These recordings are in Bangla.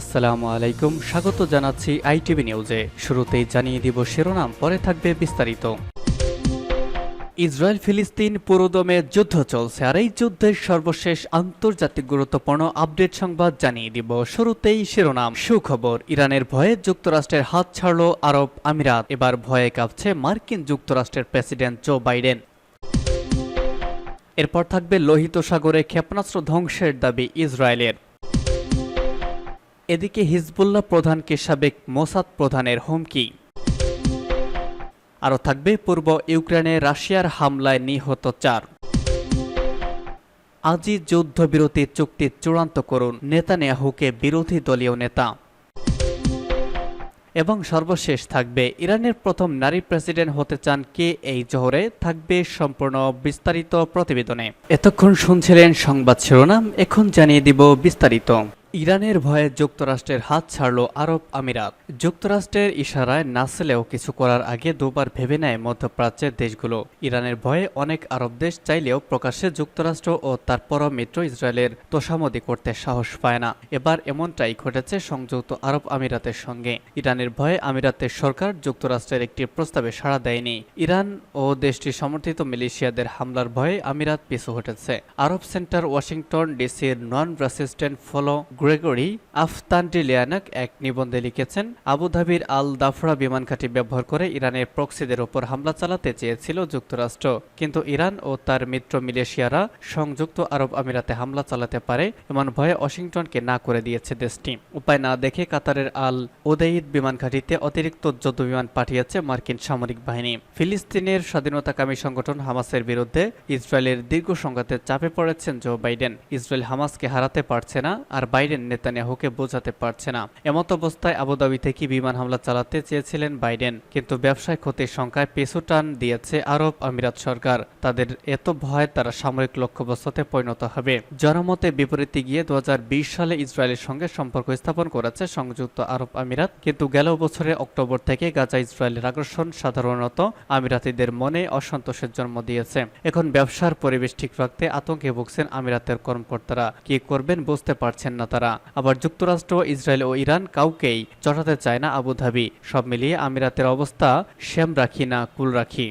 আসসালামু আলাইকুম, স্বাগত জানাচ্ছি আইটিভি নিউজে। শুরুতেই জানিয়ে দিব শিরোনাম, পরে থাকবে বিস্তারিত। ইসরায়েল ফিলিস্তিন পুরোদমে যুদ্ধ চলছে, আর এই যুদ্ধের সর্বশেষ আন্তর্জাতিক গুরুত্বপূর্ণ আপডেট সংবাদ জানিয়ে দিব। শুরুতেই শিরোনাম। সুখবর, ইরানের ভয়ে যুক্তরাষ্ট্রের হাত ছাড়ল আরব আমিরাত। এবার ভয়ে কাঁপছে মার্কিন যুক্তরাষ্ট্রের প্রেসিডেন্ট জো বাইডেন। এরপর থাকবে লোহিত সাগরে ক্ষেপণাস্ত্র ধ্বংসের দাবি ইসরায়েলের। এদিকে হিজবুল্লাহ প্রধানকে সাবেক মোসাদ প্রধানের হুমকি। আরও থাকবে পূর্ব ইউক্রেনে রাশিয়ার হামলায় নিহত 4। আজই যুদ্ধবিরতি চুক্তি চূড়ান্ত করুন নেতানিয়াহুকে বিরোধী দলীয় নেতা। এবং সর্বশেষ থাকবে ইরানের প্রথম নারী প্রেসিডেন্ট হতে চান কে, এই জোহরে থাকবে সম্পূর্ণ বিস্তারিত প্রতিবেদনে। এতক্ষণ শুনছিলেন সংবাদ শিরোনাম, এখন জানিয়ে দিব বিস্তারিত। ইরানের ভয়ে যুক্তরাষ্ট্রের হাত ছাড়ল আরব আমিরাত। যুক্তরাষ্ট্রের ইশারায় নাচলেও কিছু করার আগে দুবার ভেবে নেয় মধ্যপ্রাচ্যের দেশগুলো। ইরানের ভয়ে অনেক আরব দেশ চাইলেও প্রকাশ্যে যুক্তরাষ্ট্র ও তার পরম মিত্র ইসরায়েলের তোষামদি করতে সাহস পায় না। এবার এমনটাই ঘটেছে সংযুক্ত আরব আমিরাতের সঙ্গে। ইরানের ভয়ে আমিরাতের সরকার যুক্তরাষ্ট্রের একটি প্রস্তাবে সাড়া দেয়নি। ইরান ও দেশটির সমর্থিত মিলিশিয়াদের হামলার ভয়ে আমিরাত পিছু হটেছে। আরব সেন্টার ওয়াশিংটন ডিসির নন রেসিস্ট্যান্ট ফলো গ্রেগরি আফতান্ডিলিয়ানাক এক নিবন্ধে লিখেছেন, আবুধাবির আল দাফরা বিমানঘাঁটি ব্যবহার করে ইরানের প্রক্সিদের ওপর হামলা চালাতে চেয়েছিল যুক্তরাষ্ট্র, কিন্তু ইরান ও তার মিত্র মিলেশিয়ারা সংযুক্ত আরব আমিরাতে হামলা চালাতে পারে এমন ভয়ে ওয়াশিংটনকে না করে দিয়েছে দেশটি। উপায় না দেখে কাতারের আল ওদেইদ বিমানঘাঁটিতে অতিরিক্ত যুদ্ধ বিমান পাঠিয়েছে মার্কিন সামরিক বাহিনী। ফিলিস্তিনের স্বাধীনতাকামী সংগঠন হামাসের বিরুদ্ধে ইসরায়েলের দীর্ঘ সংঘাতে চাপে পড়েছেন জো বাইডেন। ইসরায়েল হামাসকে হারাতে পারছে না, আর বাইডেন নেতানিয়াহুকে বোঝাতে পারছে না। এমত অবস্থায় আবুধাবি থেকে বিমান হামলা চালাতে চেয়েছিলেন বাইডেন, কিন্তু ব্যবসায় ক্ষতির সংখ্যায় পিছু টান দিয়েছে আরব আমিরাত সরকার। তাদের এত ভয় তারা সামরিক লক্ষ্যবস্তুতে পরিণত হবে। জনমতে বিপরীতে গিয়ে 2020 সালে ইসরায়েলের সঙ্গে সম্পর্ক স্থাপন করেছে সংযুক্ত আরব আমিরাত, কিন্তু গেল বছরের অক্টোবর থেকে গাজা ইসরায়েলের আগ্রাসন সাধারণত আমিরাতিদের মনে অসন্তোষের জন্ম দিয়েছে। এখন ব্যবসার পরিবেশ ঠিক রাখতে আতঙ্কে ভুগছেন আমিরাতের কর্মকর্তারা। কি করবেন বুঝতে পারছেন না তারা। আবার যুক্তরাষ্ট্র, ইসরায়েল ও ইরান কাউকেই চটাতে চায় না আবুধাবি। সব মিলিয়ে আমিরাতের অবস্থা শ্যাম রাখি না কুল রাখি।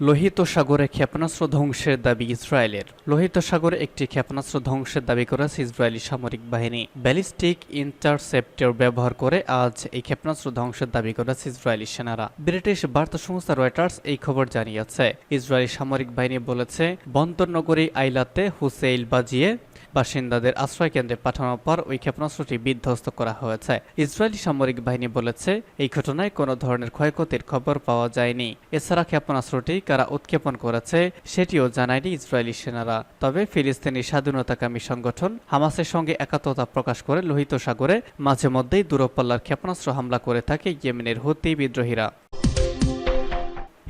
লোহিত সাগরে ক্ষেপণাস্ত্র ধ্বংসের দাবি ইসরায়েলের। লোহিত সাগরে একটি ক্ষেপণাস্ত্র ধ্বংসের দাবি করেছে ইসরায়েলি সামরিক বাহিনী। ব্যালিস্টিক ইন্টারসেপ্টর ব্যবহার করে আজ এই ক্ষেপণাস্ত্র ধ্বংসের দাবি করেছে ইসরায়েলি সেনারা। ব্রিটিশ বার্তা সংস্থা রয়টার্স এই খবর জানিয়েছে। ইসরায়েলি সামরিক বাহিনী বলেছে, বন্দর নগরী আইলাতে হুসেইল বাজিয়ে বাসিন্দাদের আশ্রয় কেন্দ্রে পাঠানোর পর ওই ক্ষেপণাস্ত্রটি বিধ্বস্ত করা হয়েছে। ইসরায়েলি সামরিক বাহিনী বলেছে, এই ঘটনায় কোনো ধরনের ক্ষয়ক্ষতির খবর পাওয়া যায়নি। এছাড়া ক্ষেপণাস্ত্রটি কারা উৎক্ষেপণ করেছে সেটিও জানায়নি ইসরায়েলি সেনারা। তবে ফিলিস্তিনি স্বাধীনতাকামী সংগঠন হামাসের সঙ্গে একাত্মতা প্রকাশ করে লোহিত সাগরে মাঝে মধ্যেই দূরপাল্লার ক্ষেপণাস্ত্র হামলা করে থাকে ইয়েমেনের হুতি বিদ্রোহীরা।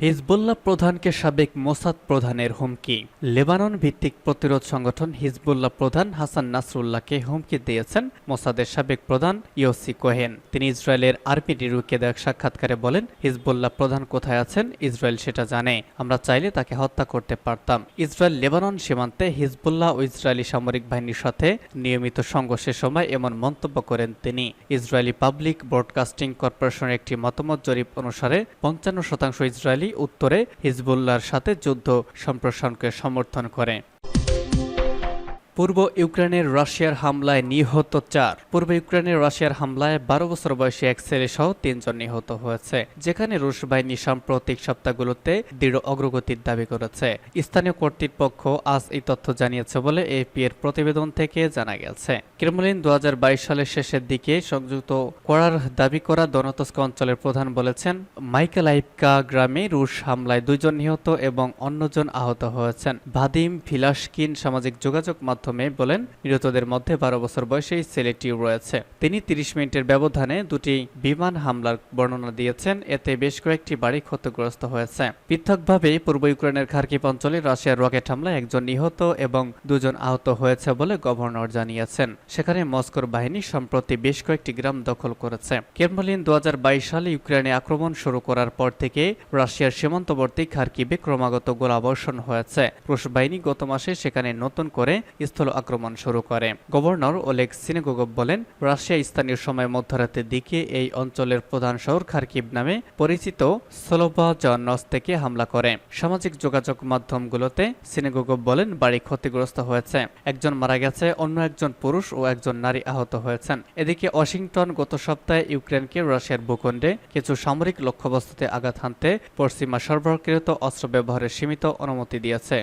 হিজবুল্লাহ প্রধানকে সাবেক মোসাদ প্রধানের হুমকি। লেবানন ভিত্তিক প্রতিরোধ সংগঠন হিজবুল্লাহ প্রধান হাসান নাসরুল্লাহকে হুমকি দিয়েছেন মোসাদের সাবেক প্রধান ইয়োসি কোহেন। তিনি ইসরায়েলের আরবি নিউজকে দেওয়া সাক্ষাৎকারে বলেন, হিজবুল্লাহ প্রধান কোথায় আছেন ইসরায়েল সেটা জানে, আমরা চাইলে তাকে হত্যা করতে পারতাম। ইসরায়েল লেবানন সীমান্তে হিজবুল্লাহ ও ইসরায়েলি সামরিক বাহিনীর সাথে নিয়মিত সংঘর্ষের সময় এমন মন্তব্য করেন তিনি। ইসরায়েলি পাবলিক ব্রডকাস্টিং কর্পোরেশনের একটি মতামত জরিপ অনুসারে ৫৫% ইসরায়েলি উত্তরে হিজবুল্লাহর সাথে যুদ্ধ সম্প্রসারণকে সমর্থন করে। পূর্ব ইউক্রেনের রাশিয়ার হামলায় নিহত 4। পূর্ব ইউক্রেনের রাশিয়ার হামলায় 12 বছর বয়সী এক ছেলে সহ 3 জন নিহত হয়েছে, যেখানে রুশ বাহিনী সাম্প্রতিক সপ্তাহগুলোতে দৃঢ় অগ্রগতির দাবি করেছে। স্থানীয় কর্তৃপক্ষ আজ এই তথ্য জানিয়েছে বলে এএপি এর প্রতিবেদন থেকে জানা গেছে। ক্রেমলিন 2022 সালের শেষের দিকে সংযুক্ত করার দাবি করা দনেৎস্ক অঞ্চলের প্রধান বলেছেন, মাইকেলাইভকা গ্রামে রুশ হামলায় 2 জন নিহত এবং অন্যজন আহত হয়েছেন। ভাদিম ফিলাশকিন সামাজিক যোগাযোগ মাধ্যমে বলেন, নিহতদের মধ্যে 12 বছর বয়সী ছেলেটিও রয়েছে। তিনি 30 মিনিটের ব্যবধানে 2টি বিমান হামলার বর্ণনা দিয়েছেন। এতে বেশ কয়েকটি বাড়ি ক্ষতিগ্রস্ত হয়েছে। পৃথকভাবে পূর্ব ইউক্রেনের খার্কিভ অঞ্চলে রাশিয়ার রকেট হামলায় 1 জন নিহত এবং 2 জন আহত হয়েছে বলে গভর্নর জানিয়েছেন। সেখানে মস্কোর বাহিনী সম্প্রতি বেশ কয়েকটি গ্রাম দখল করেছে। ক্রেমলিন 2022 সালে ইউক্রেনে আক্রমণ শুরু করার পর থেকে রাশিয়ার সীমান্তবর্তী খার্কিভে ক্রমাগত গোলাবর্ষণ হয়েছে। রুশ বাহিনী গত মাসে সেখানে নতুন করে স্থল আক্রমণ শুরু করে। গভর্নর ওলেগ সিনেগোগভ বলেন, রাশিয়া স্থানীয় সময় মধ্যরাতের দিকে এই অঞ্চলের প্রধান শহর খার্কিভ নামে পরিচিত স্লোবোজানস্ক থেকে হামলা করে। সামাজিক যোগাযোগ মাধ্যমগুলোতে সিনেগোগভ বলেন, বাড়ি ক্ষতিগ্রস্ত হয়েছে, একজন মারা গেছে, অন্য একজন পুরুষ ও একজন নারী আহত হয়েছেন। এদিকে ওয়াশিংটন গত সপ্তাহে ইউক্রেনকে রাশিয়ার ভূখণ্ডে কিছু সামরিক লক্ষ্যবস্তুতে আঘাত হানতে পশ্চিমা সরবরাহকৃত অস্ত্র ব্যবহারের সীমিত অনুমতি দিয়েছে।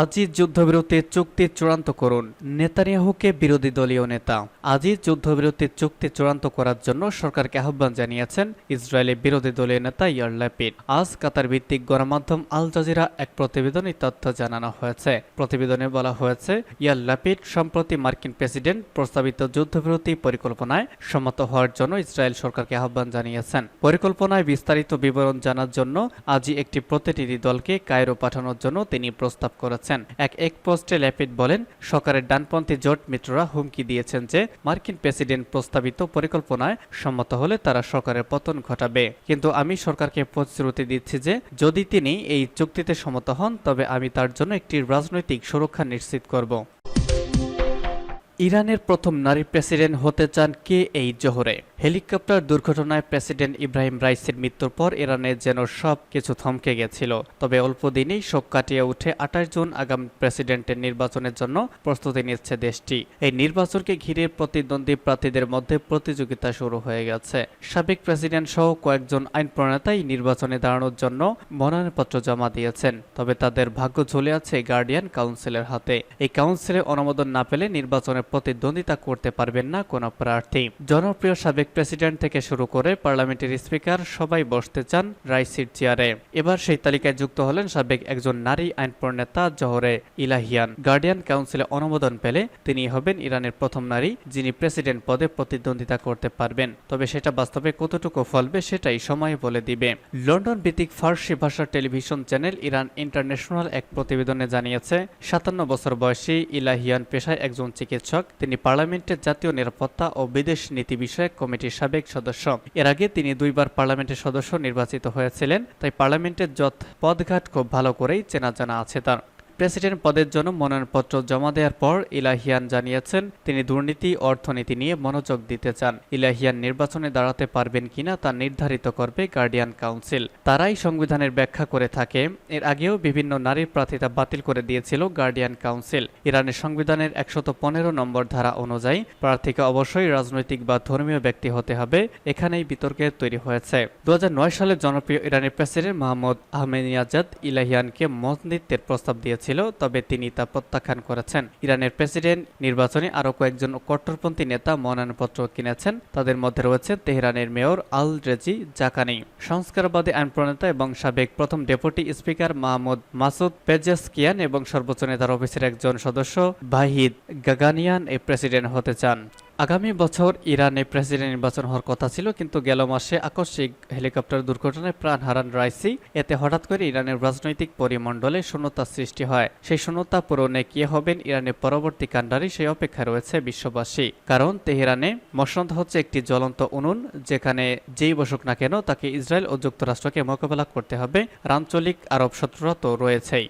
আজই যুদ্ধবিরতি চুক্তি চূড়ান্ত করুন, নেতানিয়াহুকে বিরোধী দলীয় নেতা। আজই যুদ্ধবিরতি চুক্তি চূড়ান্ত করার জন্য সরকারকে আহ্বান জানিয়েছেন ইসরায়েলের বিরোধী দলীয় নেতা ইয়ার ল্যাপিড। আজ কাতার ভিত্তিক গণমাধ্যম আল জাজিরা এক প্রতিবেদনে তথ্য জানানো হয়েছে। প্রতিবেদনে বলা হয়েছে, ইয়ার ল্যাপিড সম্প্রতি মার্কিন প্রেসিডেন্ট প্রস্তাবিত যুদ্ধবিরতি পরিকল্পনায় সম্মত হওয়ার জন্য ইসরায়েল সরকারকে আহ্বান জানিয়েছেন। পরিকল্পনায় বিস্তারিত বিবরণ জানার জন্য আজই একটি প্রতিনিধি দলকে কায়রো পাঠানোর জন্য তিনি প্রস্তাব করেছেন। এক পোস্টে ল্যাপিড বলেন, সরকারের ডানপন্থী জোট মিত্ররা হুমকি দিয়েছেন যে মার্কিন প্রেসিডেন্ট প্রস্তাবিত পরিকল্পনায় সম্মত হলে তারা সরকারের পতন ঘটাবে। কিন্তু আমি সরকারকে প্রতিশ্রুতি দিচ্ছি যে যদি তিনি এই চুক্তিতে সম্মত হন তবে আমি তার জন্য একটি রাজনৈতিক সুরক্ষা নিশ্চিত করব। ইরানের প্রথম নারী প্রেসিডেন্ট হতে চান কে এই জোহরে। হেলিকপ্টার দুর্ঘটনায় প্রেসিডেন্ট ইব্রাহিম রাইসির মৃত্যুর পর ইরানে যেন সব কিছু থমকে গেছিল। তবে অল্প দিনেই শোক কাটিয়ে উঠে 28 জুন আগামী প্রেসিডেন্টের নির্বাচনের জন্য প্রস্তুতি নিচ্ছে দেশটি। এই নির্বাচনকে ঘিরে প্রতিদ্বন্দ্বী প্রার্থীদের মধ্যে প্রতিযোগিতা শুরু হয়ে গেছে। সাবেক প্রেসিডেন্ট সহ কয়েকজন আইন প্রণেতাই নির্বাচনে দাঁড়ানোর জন্য মনোনয়নপত্র জমা দিয়েছেন। তবে তাদের ভাগ্য ঝুলে আছে গার্ডিয়ান কাউন্সিলের হাতে। এই কাউন্সিলে অনুমোদন না পেলে নির্বাচনে প্রতিদ্বন্দ্বিতা করতে পারবেন না কোনো প্রার্থী। জনপ্রিয় সাবেক প্রেসিডেন্ট থেকে শুরু করে পার্লামেন্টের স্পিকার সবাই বসতে চান রাইসির চেয়ারে। এবার সেই তালিকায় যুক্ত হলেন সাবেক একজন নারী আইন প্রণেতা জোহরে ইলাহিয়ান। গার্ডিয়ান কাউন্সিলে অনুমোদন পেলে তিনি হবেন ইরানের প্রথম নারী যিনি প্রেসিডেন্ট পদে প্রতিদ্বন্দ্বিতা করতে পারবেন। তবে সেটা বাস্তবে কতটুকু ফলবে সেটাই সময় বলে দিবে। লন্ডন ভিত্তিক ফার্সি ভাষার টেলিভিশন চ্যানেল ইরান ইন্টারন্যাশনাল এক প্রতিবেদনে জানিয়েছে, 57 বছর বয়সী ইলাহিয়ান পেশায় একজন চিকিৎসক। তিনি পার্লামেন্টের জাতীয় নিরাপত্তা ও বিদেশ নীতি বিষয়ক কমিটির সাবেক সদস্য। এর আগে তিনি 2 বার পার্লামেন্টের সদস্য নির্বাচিত হয়েছিলেন, তাই পার্লামেন্টের পদঘাট খুব ভালো করেই চেনা জানা আছে তার। প্রেসিডেন্ট পদের জন্য মনোনয়নপত্র জমা দেওয়ার পর ইলাহিয়ান জানিয়েছেন তিনি দুর্নীতি অর্থনীতি নিয়ে মনোযোগ দিতে চান। ইলাহিয়ান নির্বাচনে দাঁড়াতে পারবেন কিনা তা নির্ধারিত করবে গার্ডিয়ান কাউন্সিল। তারাই সংবিধানের ব্যাখ্যা করে থাকে। এর আগেও বিভিন্ন নারীর প্রার্থিতা বাতিল করে দিয়েছিল গার্ডিয়ান কাউন্সিল। ইরানের সংবিধানের 115 নম্বর ধারা অনুযায়ী প্রার্থীকে অবশ্যই রাজনৈতিক বা ধর্মীয় ব্যক্তি হতে হবে। এখানেই বিতর্কের তৈরি হয়েছে। 2009 সালে জনপ্রিয় ইরানের প্রেসিডেন্ট মোহাম্মদ আহমেদিনেজাদ ইলাহিয়ানকে মন্ত্রিত্বের প্রস্তাব দিয়েছেন, তবে তিনি তা প্রত্যাখ্যান করেছেন। ইরানের প্রেসিডেন্ট নির্বাচনে আরও কয়েকজন কট্টরপন্থী নেতা মনোনয়নপত্র কিনেছেন। তাদের মধ্যে রয়েছেন তেহরানের মেয়র আল রেজি জাকানি, সংস্কারবাদী আইন প্রণেতা এবং সাবেক প্রথম deputy speaker Mahmud Masoud Pezeshkian এবং সর্বোচ্চ নেতার অফিসের একজন সদস্য বাহিদ গাগানিয়ান এই প্রেসিডেন্ট হতে চান। আগামী বছর ইরানে প্রেসিডেন্ট নির্বাচন হওয়ার কথা ছিল, কিন্তু গেল মাসে আকস্মিক হেলিকপ্টার দুর্ঘটনায় প্রাণ হারান রাইসি। এতে হঠাৎ করে ইরানের রাজনৈতিক পরিমণ্ডলে শূন্যতার সৃষ্টি হয়। সেই শূন্যতা পূরণে কে হবেন ইরানের পরবর্তী কাণ্ডারি সেই অপেক্ষায় রয়েছে বিশ্ববাসী। কারণ তেহরানে মসনদ হচ্ছে একটি জ্বলন্ত উনুন, যেখানে যেই বসুক না কেন তাকে ইসরায়েল ও যুক্তরাষ্ট্রকে মোকাবেলা করতে হবে। আঞ্চলিক আরব শত্রুরা তো রয়েছেই।